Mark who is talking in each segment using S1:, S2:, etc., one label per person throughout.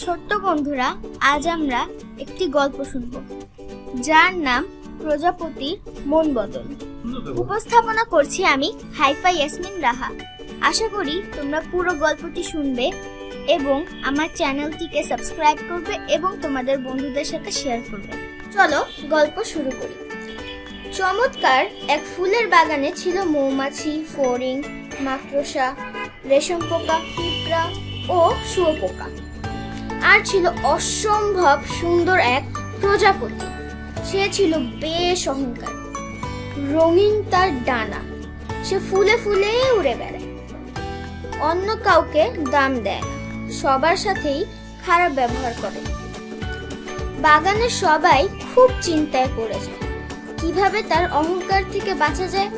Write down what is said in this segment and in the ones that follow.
S1: ছোট্ট বন্ধুরা, আজ আমরা একটি গল্প শুনব যার নাম প্রজাপতির মন বদল। উপস্থাপনা করছি আমি হাইফা ইয়াসমিন রাহা। আশা করি তোমরা পুরো গল্পটি শুনবে এবং আমার চ্যানেলটিকে সাবস্ক্রাইব করবে এবং তোমাদের বন্ধুদের সাথে শেয়ার করবে। চলো গল্প শুরু করি। চমৎকার এক ফুলের বাগানে ছিল মৌমাছি, ফড়িং, মাকড়সা, রেশম পোকা, পিঁপড়া ও শুঁয়োপোকা। আর ছিল অসম্ভব সুন্দর এক প্রজাপতি। সে ছিল বেশ অহংকার, রঙিন তার ডানা, সে ফুলে ফুলে উড়ে বেড়ায়, অন্য কাউকে দাম দেয় না, সবার সাথেই খারাপ ব্যবহার করে। বাগানের সবাই খুব চিন্তায় পড়ে যায় কিভাবে তার অহংকার থেকে বাঁচা যায়,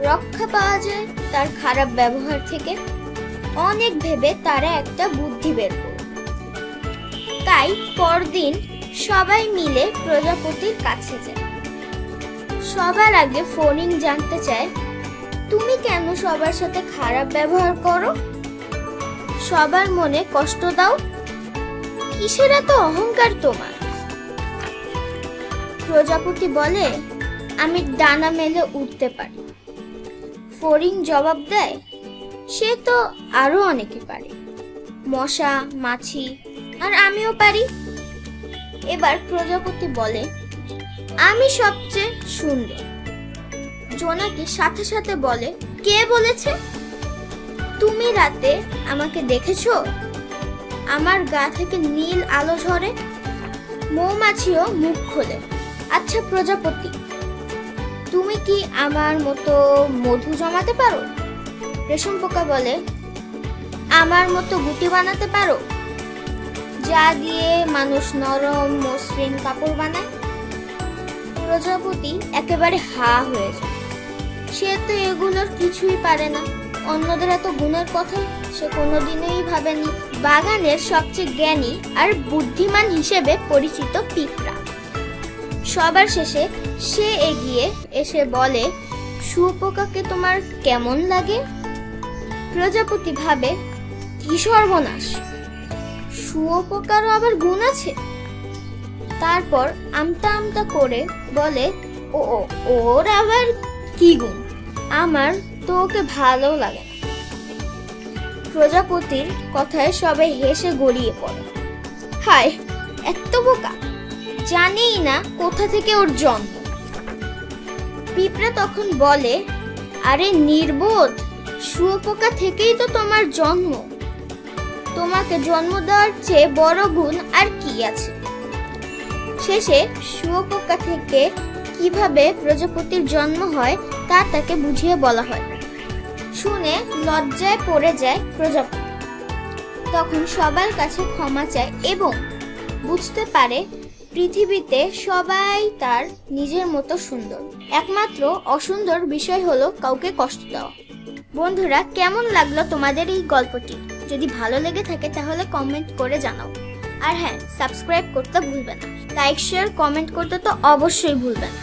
S1: রক্ষা পাওয়া যায় তার খারাপ ব্যবহার থেকে। অনেক ভেবে তারা একটা বুদ্ধি বের করে। তাই পরদিন সবাই মিলে প্রজাপতির কাছে যায়। সবার আগে ফড়িং জানতে চায়, তুমি কেন সবার সাথে খারাপ ব্যবহার করো, সবার মনে কষ্ট দাও, কিসের এত অহংকার তোমার? প্রজাপতি বলে, আমি ডানা মেলে উঠতে পারি। ফড়িং জবাব দেয়, সে তো আরো অনেকে পারে, মশা, মাছি, আর আমিও পারি। এবার প্রজাপতি বলে, আমি সবচেয়ে সুন্দর। জোনাকি সাথে সাথে বলে, কে বলেছে? তুমি রাতে আমাকে দেখেছো? আমার গা থেকে নীল আলো ঝরে। মৌমাছিও মুখ খোলে, আচ্ছা প্রজাপতি, তুমি কি আমার মতো মধু জমাতে পারো? রেশম পোকা বলে, আমার মতো গুটি বানাতে পারো, যা দিয়ে মানুষ নরম মসৃণ কাপড় বানায়? প্রজাপতি একেবারে হা হয়ে যায়। সে তো এগুলোর কিছুই পারে না, অন্যদের এত গুণের কথা সে কোনোদিনই ভাবেনি। বাগানের সবচেয়ে জ্ঞানী আর বুদ্ধিমান হিসেবে পরিচিত পিঁপড়া সবার শেষে সে এগিয়ে এসে বলে, শুঁয়োপোকাকে তোমার কেমন লাগে? প্রজাপতি ভাবে, কি সর্বনাশ, শুঁয়োপোকারও আবার গুণ আছে? তারপর আমতা আমতা করে বলে, ওর আবার কি গুণ? আমার তো ওকে ভালো লাগে না। প্রজাপতির কথায় সবাই হেসে গড়িয়ে পড়ে। হায়, এত বোকা, জানেই না কোথা থেকে ওর জন্ম। পিঁপড়া তখন বলে, আরে নির্বোধ, শুঁয়োপোকা থেকেই তো তোমার জন্ম, তোমাকে জন্ম দেওয়ার চেয়ে বড় গুণ আর কি আছে? শেষে শুঁয়োপোকা থেকে কিভাবে প্রজাপতির জন্ম হয় তা তাকে বুঝিয়ে বলা হয়। শুনে লজ্জায় পড়ে যায় প্রজাপতি। তখন সবার কাছে ক্ষমা চায় এবং বুঝতে পারে পৃথিবীতে সবাই তার নিজের মতো সুন্দর, একমাত্র অসুন্দর বিষয় হলো কাউকে কষ্ট দেওয়া। বন্ধুরা, কেমন লাগলো তোমাদের এই গল্পটি? যদি ভালো লেগে থাকে তাহলে কমেন্ট করে জানাও। আর হ্যাঁ, সাবস্ক্রাইব করতে ভুলবে না, লাইক শেয়ার কমেন্ট করতে তো অবশ্যই ভুলবে না।